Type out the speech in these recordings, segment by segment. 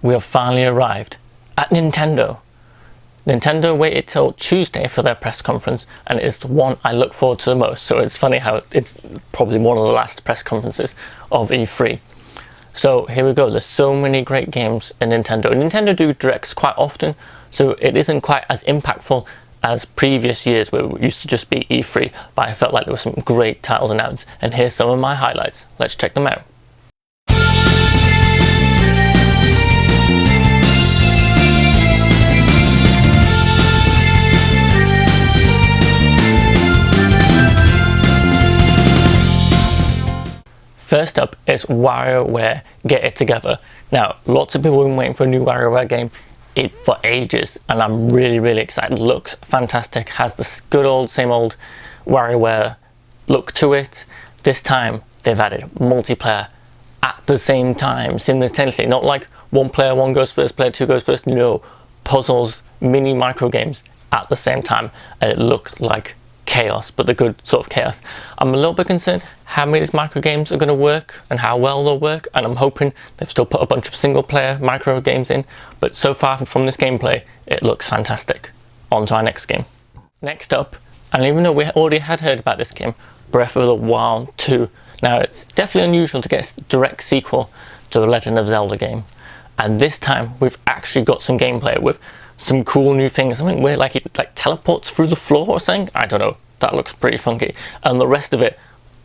we have finally arrived at Nintendo. Nintendo waited till Tuesday for their press conference, and it is the one I look forward to the most. So it's funny how it's probably one of the last press conferences of E3. So here we go. There's so many great games in Nintendo. Nintendo do directs quite often, so it isn't quite as impactful as previous years where it used to just be E3, but I felt like there were some great titles announced, and here's some of my highlights. Let's check them out. First up is WarioWare Get It Together. Now, lots of people have been waiting for a new WarioWare game for ages, and I'm really excited. It looks fantastic, has this good old, same old WarioWare look to it. This time, they've added multiplayer at the same time, simultaneously. Not like one player, one goes first, player two goes first. No, puzzles, mini micro games at the same time, and it looked like chaos, but the good sort of chaos. I'm a little bit concerned how many of these micro games are going to work and how well they'll work, and I'm hoping they've still put a bunch of single player micro games in, but so far from this gameplay it looks fantastic. On to our next game. Next up, and even though we already had heard about this game, Breath of the Wild 2. Now, it's definitely unusual to get a direct sequel to the Legend of Zelda game, and this time we've actually got some gameplay with some cool new things. Something where like it teleports through the floor or something. I don't know. That looks pretty funky. And the rest of it,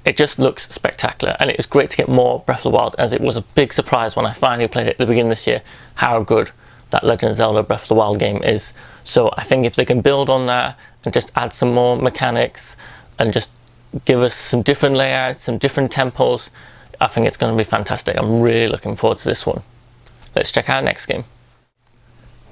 it just looks spectacular. And it is great to get more Breath of the Wild, as it was a big surprise when I finally played it at the beginning of this year, how good that Legend of Zelda Breath of the Wild game is. So I think if they can build on that and just add some more mechanics and just give us some different layouts, some different tempos, I think it's going to be fantastic. I'm really looking forward to this one. Let's check out our next game.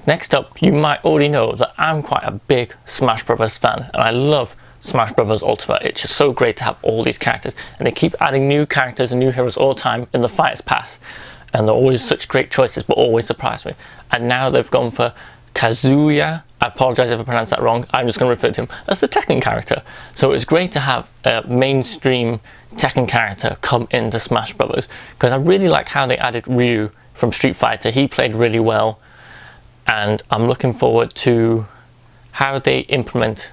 Next up, you might already know that I'm quite a big Smash Bros. Fan, and I love Smash Bros. Ultimate. It's just so great to have all these characters, and they keep adding new characters and new heroes all the time in the Fighters Pass, and they're always such great choices, but always surprise me. And now they've gone for Kazuya. I apologize if I pronounced that wrong. I'm just going to refer to him as the Tekken character. So it's great to have a mainstream Tekken character come into Smash Bros. Because I really like how they added Ryu from Street Fighter. He played really well. And I'm looking forward to how they implement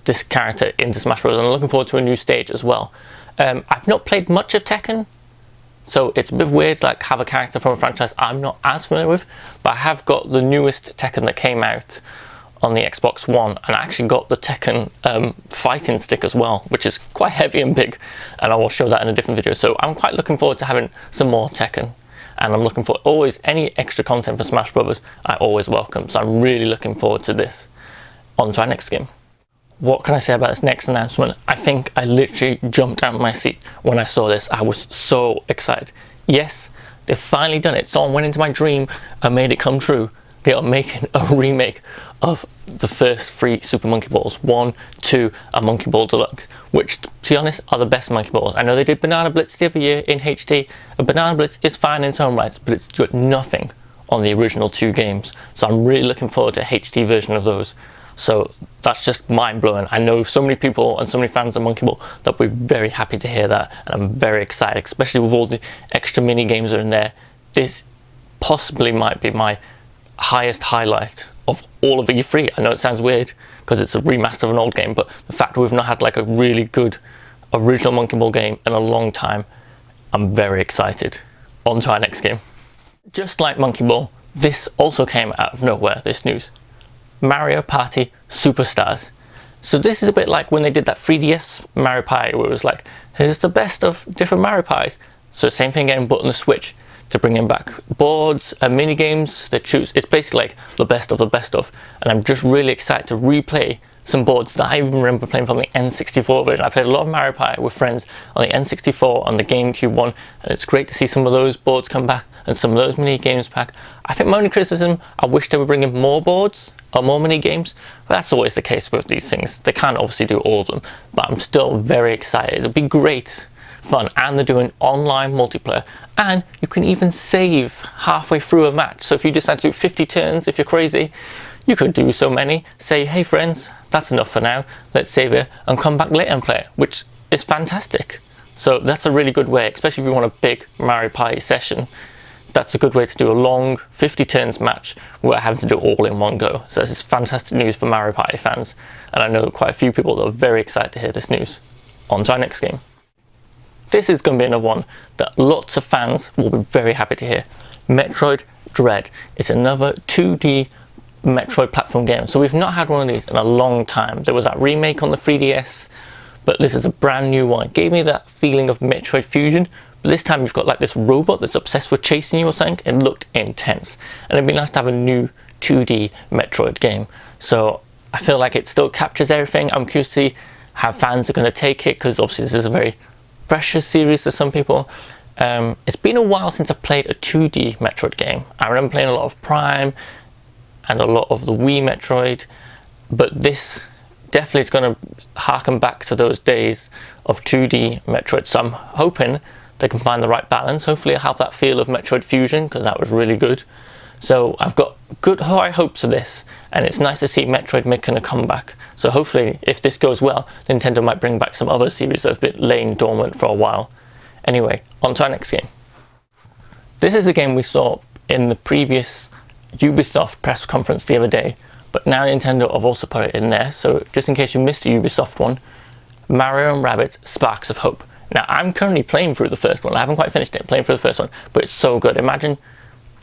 this character into Smash Bros. And I'm looking forward to a new stage as well. I've not played much of Tekken, so it's a bit weird like have a character from a franchise I'm not as familiar with, but I have got the newest Tekken that came out on the Xbox One, and I actually got the Tekken fighting stick as well, which is quite heavy and big, and I will show that in a different video. So I'm quite looking forward to having some more Tekken. And I'm looking for always any extra content for Smash Brothers, I always welcome. So I'm really looking forward to this. On to our next game. What can I say about this next announcement? I think I literally jumped out of my seat when I saw this. I was so excited. Yes, they've finally done it. Someone went into my dream and made it come true. They are making a remake of the first 3 Super Monkey Balls, 1, 2, and Monkey Ball Deluxe, which, to be honest, are the best Monkey Balls. I know they did Banana Blitz the other year in HD, and Banana Blitz is fine in its own rights, but it's got nothing on the original 2 games. So I'm really looking forward to a HD version of those. So that's just mind-blowing. I know so many people and so many fans of Monkey Ball that we're very happy to hear that, and I'm very excited, especially with all the extra mini games that are in there. This possibly might be my highest highlight of all of E3. I know it sounds weird because it's a remaster of an old game, but the fact we've not had like a really good original Monkey Ball game in a long time, I'm very excited. On to our next game. Just like Monkey Ball, this also came out of nowhere, this news. Mario Party Superstars. So this is a bit like when they did that 3DS Mario Party, where it was like, here's the best of different Mario Parties. So same thing again, but on the Switch, to bring in back boards and mini games. They choose. It's basically like the best of the best of, and I'm just really excited to replay some boards that I even remember playing from the N64 version. I played a lot of Mario Party with friends on the N64, on the GameCube one, and it's great to see some of those boards come back and some of those mini games back. I think my only criticism, I wish they were bringing more boards or more mini games, but that's always the case with these things. They can't obviously do all of them, but I'm still very excited. It'll be great fun, and they're doing online multiplayer, and you can even save halfway through a match. So if you decide to do 50 turns, if you're crazy, you could do so many, say, hey friends, that's enough for now, let's save it and come back later and play it, which is fantastic. So that's a really good way, especially if you want a big Mario Party session, that's a good way to do a long 50 turns match without having to do it all in one go. So this is fantastic news for Mario Party fans, and I know quite a few people that are very excited to hear this news. On to our next game. This is going to be another one that lots of fans will be very happy to hear. Metroid Dread. It's another 2D Metroid platform game. So we've not had one of these in a long time. There was that remake on the 3DS, but this is a brand new one. It gave me that feeling of Metroid Fusion, but this time you've got like this robot that's obsessed with chasing you or something. It looked intense, and it'd be nice to have a new 2D Metroid game. So I feel like it still captures everything. I'm curious to see how fans are going to take it, because obviously this is a very precious series to some people. It's been a while since I played a 2D Metroid game. I remember playing a lot of Prime and a lot of the Wii Metroid, but this definitely is going to harken back to those days of 2D Metroid. So I'm hoping they can find the right balance. Hopefully it'll have that feel of Metroid Fusion, because that was really good. So I've got good high hopes of this, and it's nice to see Metroid making a comeback. So hopefully, if this goes well, Nintendo might bring back some other series that have been laying dormant for a while. Anyway, on to our next game. This is a game we saw in the previous Ubisoft press conference the other day, but now Nintendo have also put it in there. So just in case you missed the Ubisoft one, Marion Rabbids Sparks of Hope. Now I'm currently playing through the first one. I haven't quite finished it, playing through the first one, but it's so good. Imagine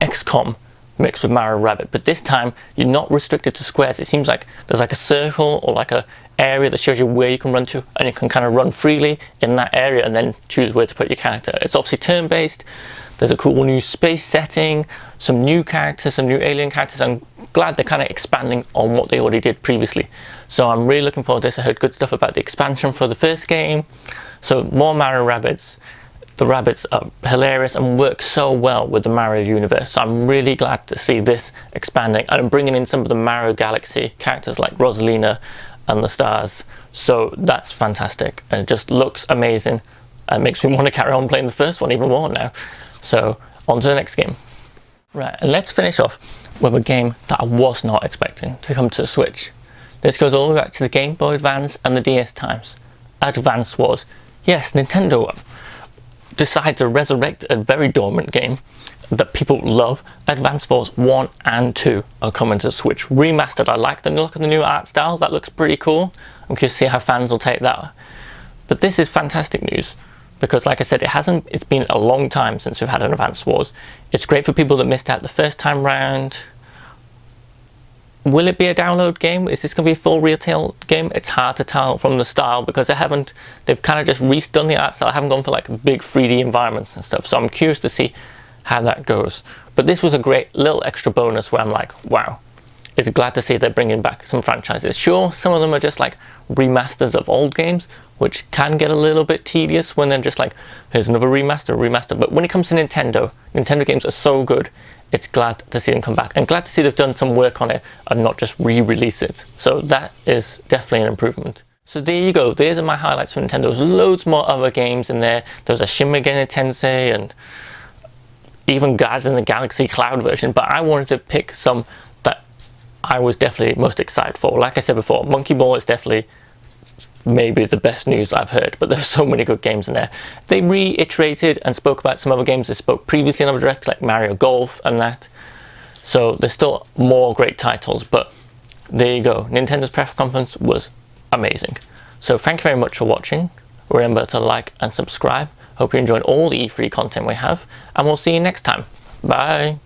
XCOM mixed with Mario Rabbids, but this time you're not restricted to squares. It seems like there's like a circle or like a area that shows you where you can run to, and you can kind of run freely in that area and then choose where to put your character. It's obviously turn-based. There's a cool new space setting, some new characters, some new alien characters. I'm glad they're kind of expanding on what they already did previously. So I'm really looking forward to this. I heard good stuff about the expansion for the first game. So more Mario Rabbids. The rabbits are hilarious and work so well with the Mario universe. So I'm really glad to see this expanding and bringing in some of the Mario Galaxy characters like Rosalina and the stars. So that's fantastic, and it just looks amazing. It makes me want to carry on playing the first one even more now. So on to the next game. Right, and let's finish off with a game that I was not expecting to come to the Switch. This goes all the way back to the Game Boy Advance and the DS times. Advance Wars. Yes, Nintendo decided to resurrect a very dormant game that people love. Advance Wars 1 and 2 are coming to the Switch. Remastered. I like the look of the new art style. That looks pretty cool. I'm curious to see how fans will take that. But this is fantastic news, because like I said, it's been a long time since we've had an Advance Wars. It's great for people that missed out the first time round. Will it be a download game? Is this going to be a full retail game? It's hard to tell from the style, because they've kind of just redone the art style. I haven't gone for like big 3D environments and stuff. So I'm curious to see how that goes. But this was a great little extra bonus where I'm like, wow, it's glad to see they're bringing back some franchises. Sure, some of them are just like remasters of old games, which can get a little bit tedious when they're just like, here's another remaster. But when it comes to Nintendo games are so good. It's glad to see them come back, and glad to see they've done some work on it and not just re-release it. So that is definitely an improvement. So there you go. These are my highlights for Nintendo. There's loads more other games in there. There's a Shin Megami Tensei and even Guardians of the Galaxy Cloud version, but I wanted to pick some that I was definitely most excited for. Like I said before, Monkey Ball is definitely maybe the best news I've heard, but there's so many good games in there. They reiterated and spoke about some other games they spoke previously in other directs, like Mario Golf and that. So there's still more great titles, but there you go. Nintendo's press conference was amazing. So thank you very much for watching. Remember to like and subscribe. Hope you enjoyed all the E3 content we have, and we'll see you next time. Bye.